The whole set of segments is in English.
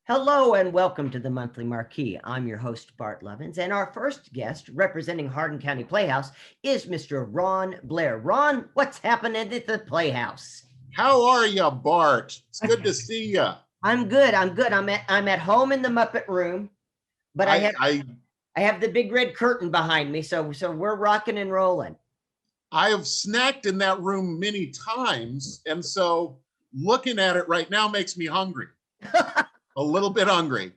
Hello and welcome to the Monthly Marquee. I'm your host, Bart Levins, and our first guest representing Hardin County Playhouse is Mr. Ron Blair. Ron, what's happening at the Playhouse? How are you, Bart? It's good to see you. I'm good. I'm at home in the Muppet Room, but I have the big red curtain behind me, so we're rocking and rolling. I have snacked in that room many times, and so looking at it right now makes me hungry. A little bit hungry.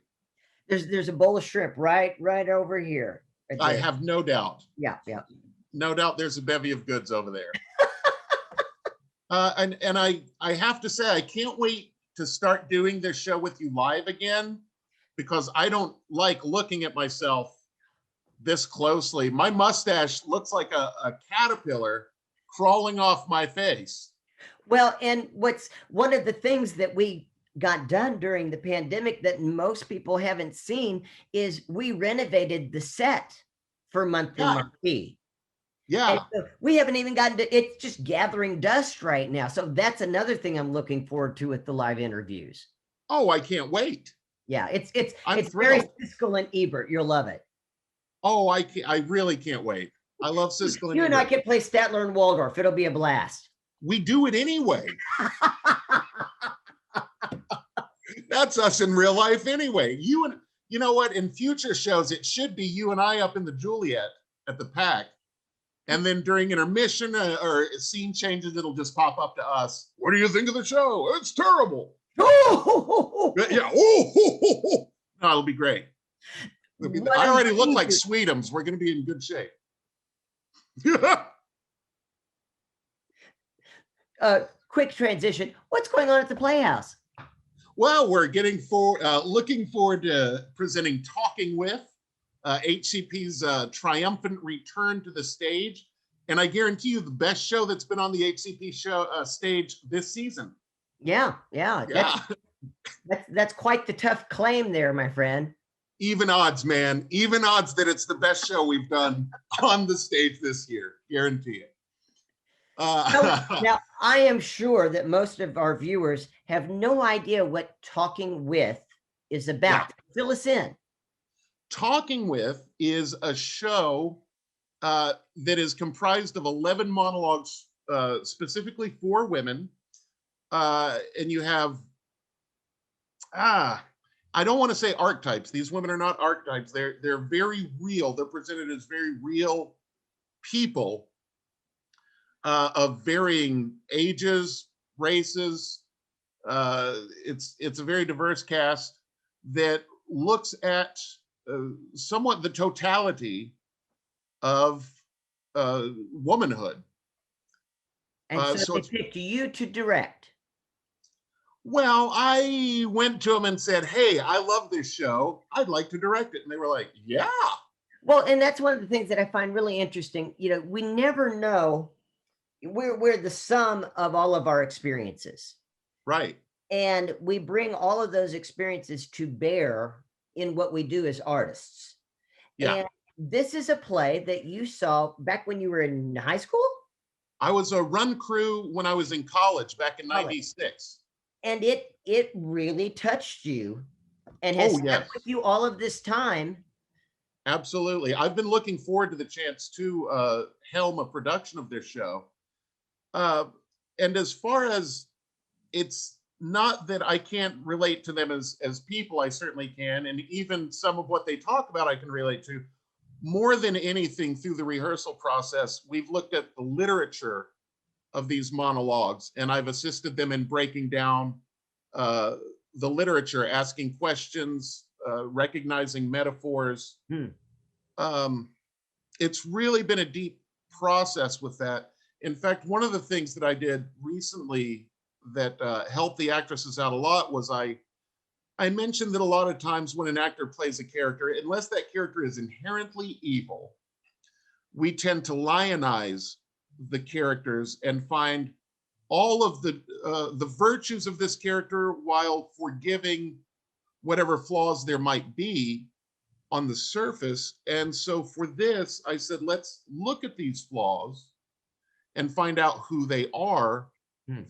There's a bowl of shrimp right over here. I have no doubt. Yeah. No doubt there's a bevy of goods over there. And I have to say, I can't wait to start doing this show with you live again, because I don't like looking at myself this closely. My mustache looks like a caterpillar crawling off my face. Well, and what's one of the things that we got done during the pandemic that most people haven't seen is we renovated the set for Monthly Marquee. Yeah. So we haven't even gotten to, it's just gathering dust right now. So that's another thing I'm looking forward to with the live interviews. Oh, I can't wait. Yeah, it's thrilled. Very Siskel and Ebert. You'll love it. Oh, I really can't wait. I love Siskel and You Ebert. and I can play Statler and Waldorf. It'll be a blast. We do it anyway. That's us in real life anyway. You know what? In future shows, it should be you and I up in the Juliet at the PAC. And then during intermission or scene changes, it'll just pop up to us. What do you think of the show? It's terrible. Yeah. No, it'll be great. I already look like Sweetums. We're going to be in good shape. Quick transition. What's going on at the Playhouse? Well, we're looking forward to presenting Talking With, HCP's triumphant return to the stage. And I guarantee you the best show that's been on the HCP show stage this season. Yeah. That's quite the tough claim there, my friend. Even odds, man. Even odds that it's the best show we've done on the stage this year. Guarantee it. Now, I am sure that most of our viewers have no idea what Talking With is about. Yeah. Fill us in. Talking With is a show that is comprised of 11 monologues specifically for women. And you have, I don't want to say archetypes. These women are not archetypes. They're very real. They're presented as very real people of varying ages, races. It's a very diverse cast that looks at somewhat the totality of womanhood. And so they picked you to direct. Well, I went to them and said, hey, I love this show. I'd like to direct it. And they were like, yeah. Well, and that's one of the things that I find really interesting. You know, we never know. We're the sum of all of our experiences. Right. And we bring all of those experiences to bear in what we do as artists. Yeah. And this is a play that you saw back when you were in high school? I was a run crew when I was in college back in '96. And it really touched you and has stuck with you all of this time. Absolutely. I've been looking forward to the chance to helm a production of this show. And as far as, it's not that I can't relate to them as people, I certainly can. And even some of what they talk about, I can relate to. More than anything, through the rehearsal process, we've looked at the literature of these monologues, and I've assisted them in breaking down the literature, asking questions, recognizing metaphors. It's really been a deep process with that. In fact, one of the things that I did recently that helped the actresses out a lot was I mentioned that a lot of times when an actor plays a character, unless that character is inherently evil, we tend to lionize the characters and find all of the virtues of this character while forgiving whatever flaws there might be on the surface. And so for this, I said, let's look at these flaws and find out who they are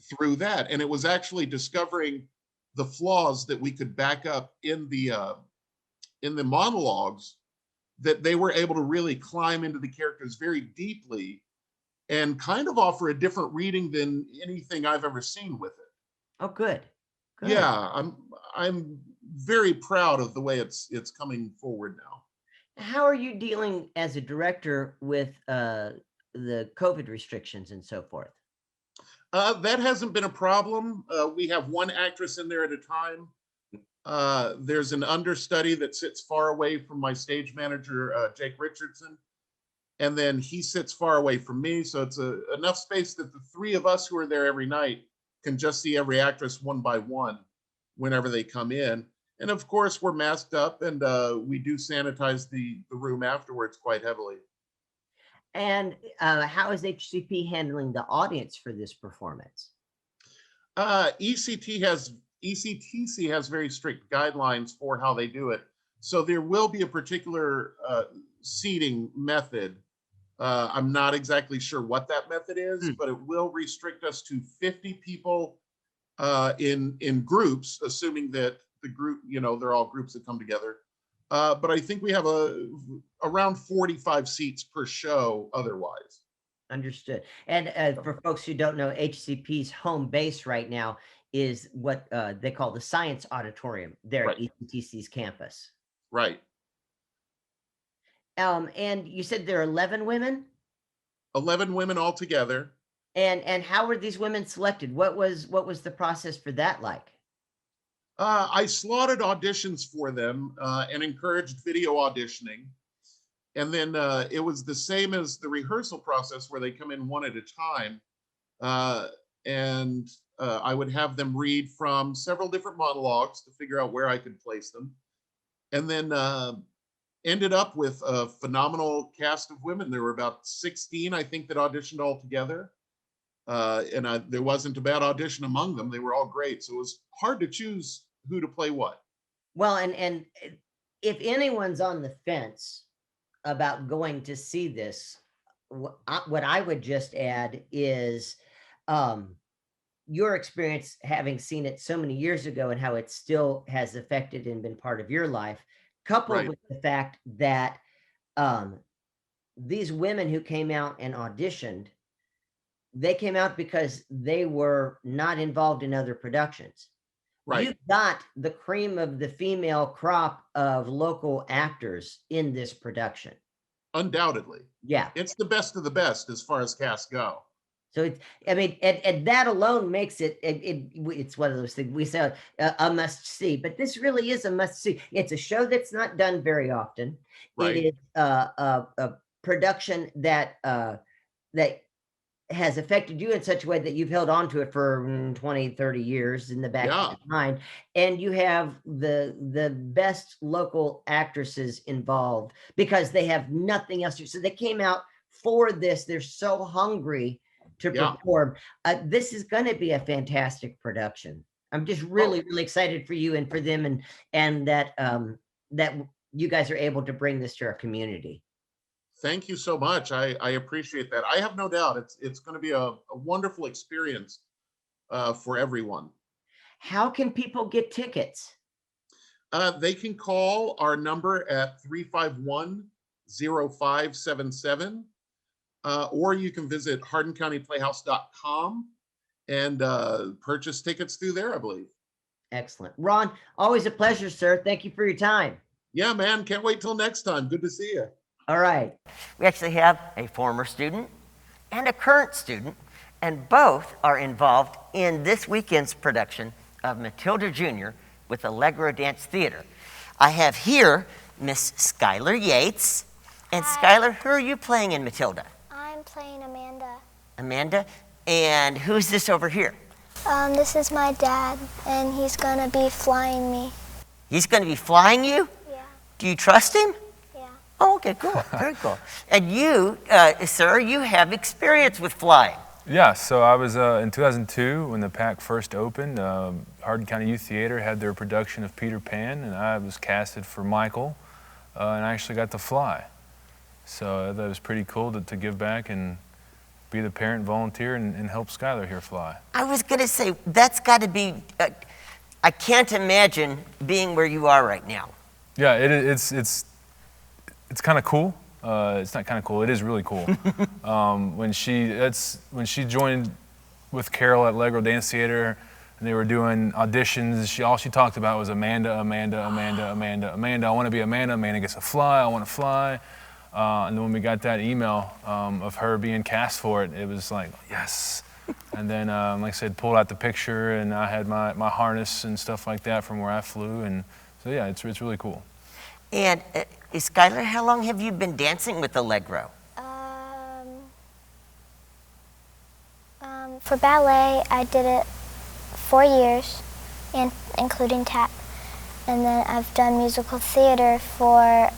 through that. And it was actually discovering the flaws that we could back up in the monologues, that they were able to really climb into the characters very deeply and kind of offer a different reading than anything I've ever seen with it. Oh, good. Good. Yeah, I'm very proud of the way it's coming forward now. How are you dealing as a director with the COVID restrictions and so forth? That hasn't been a problem. We have one actress in there at a time. There's an understudy that sits far away from my stage manager, Jake Richardson, and then he sits far away from me. So it's enough space that the three of us who are there every night can just see every actress one by one whenever they come in. And of course, we're masked up, and we do sanitize the room afterwards quite heavily. And how is HCP handling the audience for this performance? ECTC has very strict guidelines for how they do it. So there will be a particular seating method. I'm not exactly sure what that method is, but it will restrict us to 50 people in groups, assuming that the group, they're all groups that come together. But I think we have around 45 seats per show otherwise. Understood. And for folks who don't know, HCP's home base right now is what they call the Science Auditorium there at ECTC's campus. Right. And you said there are 11 women? 11 women altogether. And how were these women selected? What was the process for that like? I slotted auditions for them and encouraged video auditioning. And then it was the same as the rehearsal process where they come in one at a time. And I would have them read from several different monologues to figure out where I could place them. And then ended up with a phenomenal cast of women. There were about 16, I think, that auditioned all together. And there wasn't a bad audition among them. They were all great. So it was hard to choose who to play what. Well, and if anyone's on the fence about going to see this, what I would just add is your experience having seen it so many years ago and how it still has affected and been part of your life, coupled with the fact that these women who came out and auditioned, they came out because they were not involved in other productions. Right. You've got the cream of the female crop of local actors in this production. Undoubtedly. Yeah. It's the best of the best as far as casts go. So it's, I mean, and that alone makes it's one of those things we say a must see, but this really is a must see. It's a show that's not done very often. Right. It is a production that that has affected you in such a way that you've held on to it for 20, 30 years in the back of your mind. And you have the best local actresses involved because they have nothing else to do. So they came out for this. They're so hungry to perform. This is going to be a fantastic production. I'm just really, really excited for you and for them, and that that you guys are able to bring this to our community. Thank you so much. I appreciate that. I have no doubt it's going to be a wonderful experience for everyone. How can people get tickets? They can call our number at 351-0577, or you can visit hardincountyplayhouse.com and purchase tickets through there, I believe. Excellent. Ron, always a pleasure, sir. Thank you for your time. Yeah, man. Can't wait till next time. Good to see you. All right. We actually have a former student and a current student, and both are involved in this weekend's production of Matilda Jr. with Allegro Dance Theater. I have here Miss Skylar Yates. And Skylar, who are you playing in Matilda? I'm playing Amanda. Amanda? And who's this over here? This is my dad, and he's gonna be flying me. He's gonna be flying you? Yeah. Do you trust him? Oh, okay, cool. Very cool. And you, sir, you have experience with flying. Yeah, so I was in 2002 when the PAC first opened. Hardin County Youth Theater had their production of Peter Pan, and I was casted for Michael, and I actually got to fly. So that was pretty cool to give back and be the parent volunteer and help Skylar here fly. I was going to say, that's got to be I can't imagine being where you are right now. Yeah, it's kind of cool. It's not kind of cool. It is really cool. When she joined with Carol at Allegro Dance Theater, and they were doing auditions. All she talked about was Amanda, Amanda, Amanda, Amanda, Amanda. I want to be Amanda. Amanda gets to fly. I want to fly. And then when we got that email of her being cast for it, it was like, yes. And then, like I said, pulled out the picture, and I had my harness and stuff like that from where I flew. And so, yeah, it's really cool. And Skylar, how long have you been dancing with Allegro? For ballet, I did it 4 years, and including tap. And then I've done musical theater for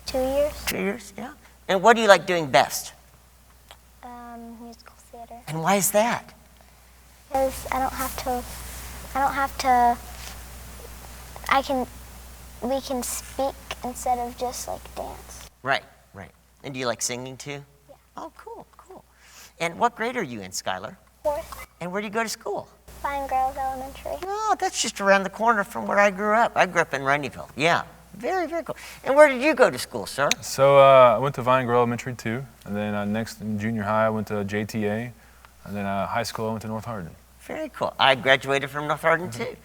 2 years. 2 years, yeah. And what do you like doing best? Musical theater. And why is that? Because we can speak instead of just like dance. Right, right. And do you like singing too? Yeah. Oh, cool, cool. And what grade are you in, Skylar? 4th, And where do you go to school? Fine Girls Elementary. Oh, that's just around the corner from where I grew up. I grew up in Runneyville. Yeah, very, very cool. And where did you go to school, sir? So I went to Vine Grove Elementary too, and then next in junior high I went to JTA, and then high school I went to North Hardin. Very cool. I graduated from North Hardin too.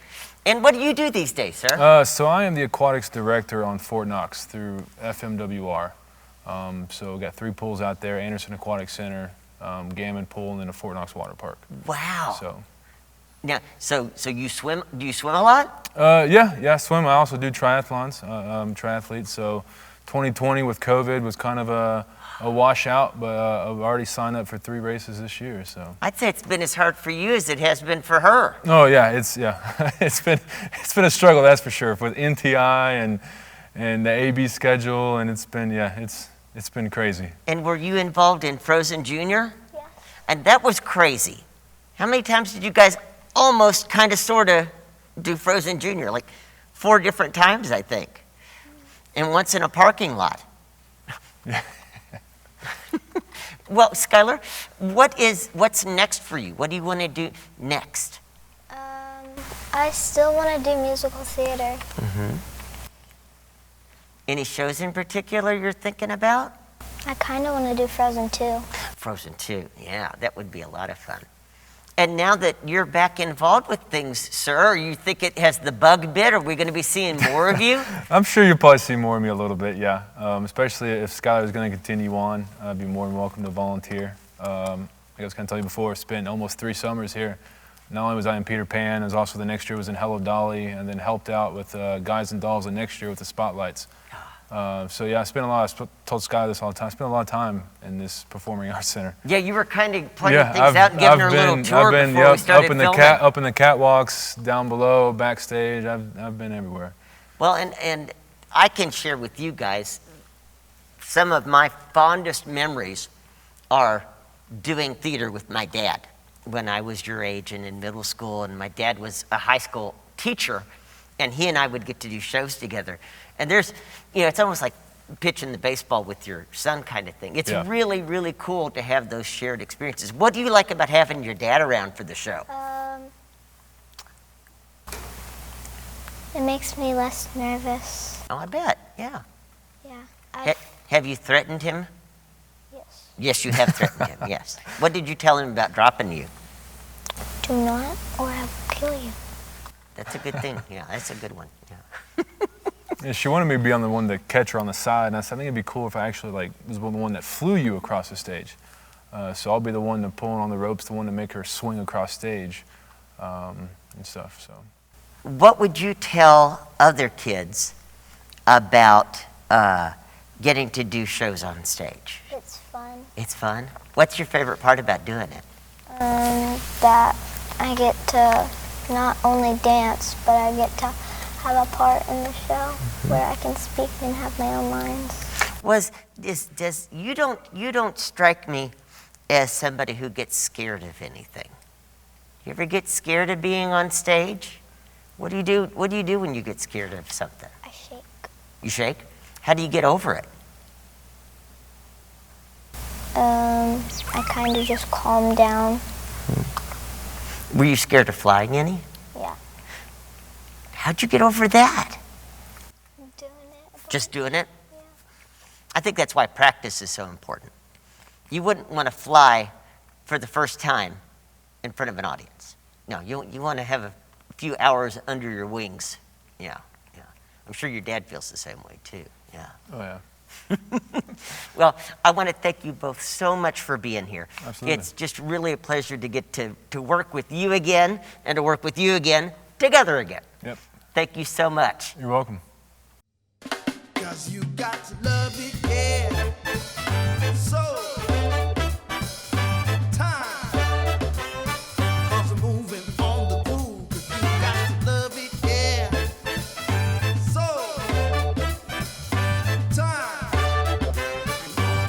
And what do you do these days, sir? So I am the aquatics director on Fort Knox through FMWR. So we got 3 pools out there: Anderson Aquatic Center, Gammon Pool, and then a Fort Knox Water Park. Wow. So. Now, so you swim? Do you swim a lot? Yeah, I swim. I also do triathlons, triathlete. So 2020 with COVID was kind of a washout, but I've already signed up for 3 races this year. So I'd say it's been as hard for you as it has been for her. Oh yeah, it's been a struggle, that's for sure, with NTI and the AB schedule, and it's been crazy. And were you involved in Frozen Junior? Yes. And that was crazy. How many times did you guys almost kind of sort of do Frozen Junior? Like 4 different times, I think. And once in a parking lot. Well, Skylar, what's next for you? What do you want to do next? I still want to do musical theater. Any shows in particular you're thinking about? I kind of want to do Frozen 2. Frozen 2, yeah, that would be a lot of fun. And now that you're back involved with things, sir, you think it has the bug bit? Are we going to be seeing more of you? I'm sure you'll probably see more of me a little bit, yeah. Especially if Skylar is going to continue on, I'd be more than welcome to volunteer. Like I was going to tell you before, I spent almost 3 summers here. Not only was I in Peter Pan, I was also the next year was in Hello Dolly, and then helped out with Guys and Dolls the next year with the Spotlights. So yeah, I told Sky this all the time, I spent a lot of time in this Performing Arts Center. Yeah, you were kind of pointing things out and giving her a little tour before we started filming. Up in the catwalks, down below, backstage, I've been everywhere. Well, and I can share with you guys, some of my fondest memories are doing theater with my dad when I was your age and in middle school, and my dad was a high school teacher, and he and I would get to do shows together. And there's, it's almost like pitching the baseball with your son kind of thing. It's really, really cool to have those shared experiences. What do you like about having your dad around for the show? It makes me less nervous. Oh, I bet, yeah. Yeah. Have you threatened him? Yes. Yes, you have threatened him, yes. What did you tell him about dropping you? Do not, or I will kill you. That's a good thing, yeah, that's a good one, yeah. Yeah, she wanted me to be on the one to catch her on the side, and I said, I think it'd be cool if I actually was the one that flew you across the stage. So I'll be the one to pulling on the ropes, the one to make her swing across stage, and stuff. So, what would you tell other kids about getting to do shows on stage? It's fun. It's fun. What's your favorite part about doing it? That I get to not only dance, but I get to have a part in the show where I can speak and have my own lines. You don't strike me as somebody who gets scared of anything. You ever get scared of being on stage? What do you do? What do you do when you get scared of something? I shake. You shake? How do you get over it? I kind of just calmed down. Were you scared of flying any? Yeah. How'd you get over that? Doing it. Just doing it? Yeah. I think that's why practice is so important. You wouldn't want to fly for the first time in front of an audience. No, you want to have a few hours under your wings. Yeah. I'm sure your dad feels the same way too. Yeah. Oh, yeah. Well, I want to thank you both so much for being here. Absolutely. It's just really a pleasure to get to work with you again and to work with you again, together again. Yep. Thank you so much. You're welcome. 'Cause you got to love it, yeah. So, time. 'Cause I'm moving on the groove. 'Cause you got to love it, yeah. So, time.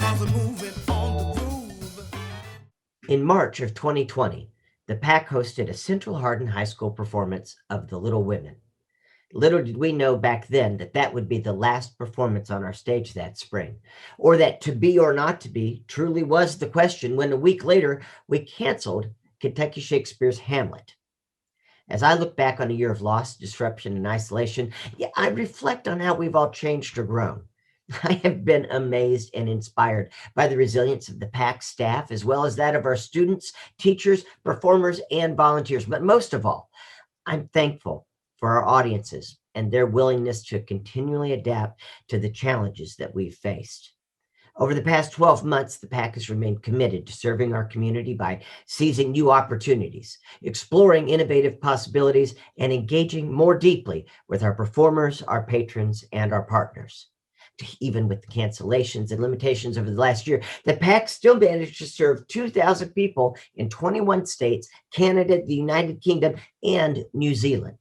'Cause I'm moving on the groove. In March of 2020, the PAC hosted a Central Hardin High School performance of The Little Women. Little did we know back then that that would be the last performance on our stage that spring, or that to be or not to be truly was the question when a week later we canceled Kentucky Shakespeare's Hamlet. As I look back on a year of loss, disruption, and isolation, I reflect on how we've all changed or grown. I have been amazed and inspired by the resilience of the PAC staff, as well as that of our students, teachers, performers, and volunteers. But most of all, I'm thankful for our audiences and their willingness to continually adapt to the challenges that we've faced. Over the past 12 months, the PAC has remained committed to serving our community by seizing new opportunities, exploring innovative possibilities, and engaging more deeply with our performers, our patrons, and our partners. Even with the cancellations and limitations over the last year, the PAC still managed to serve 2,000 people in 21 states, Canada, the United Kingdom, and New Zealand.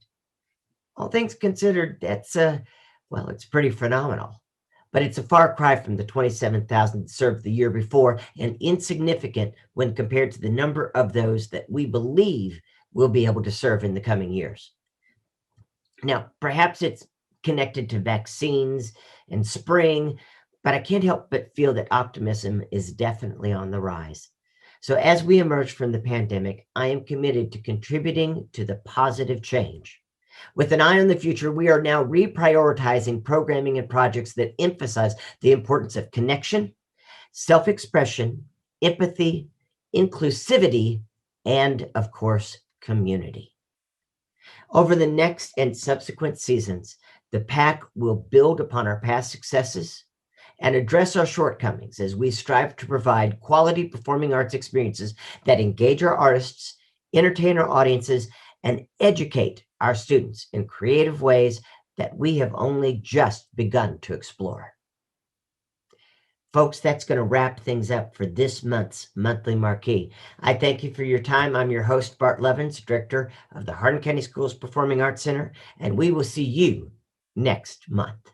All things considered, that's, it's pretty phenomenal. But it's a far cry from the 27,000 served the year before and insignificant when compared to the number of those that we believe will be able to serve in the coming years. Now, perhaps it's connected to vaccines and spring, but I can't help but feel that optimism is definitely on the rise. So as we emerge from the pandemic, I am committed to contributing to the positive change. With an eye on the future, we are now reprioritizing programming and projects that emphasize the importance of connection, self-expression, empathy, inclusivity, and, of course, community. Over the next and subsequent seasons, the PAC will build upon our past successes and address our shortcomings as we strive to provide quality performing arts experiences that engage our artists, entertain our audiences, and educate our students in creative ways that we have only just begun to explore. Folks, that's going to wrap things up for this month's Monthly Marquee. I thank you for your time. I'm your host, Bart Levins, Director of the Hardin County Schools Performing Arts Center, and we will see you next month.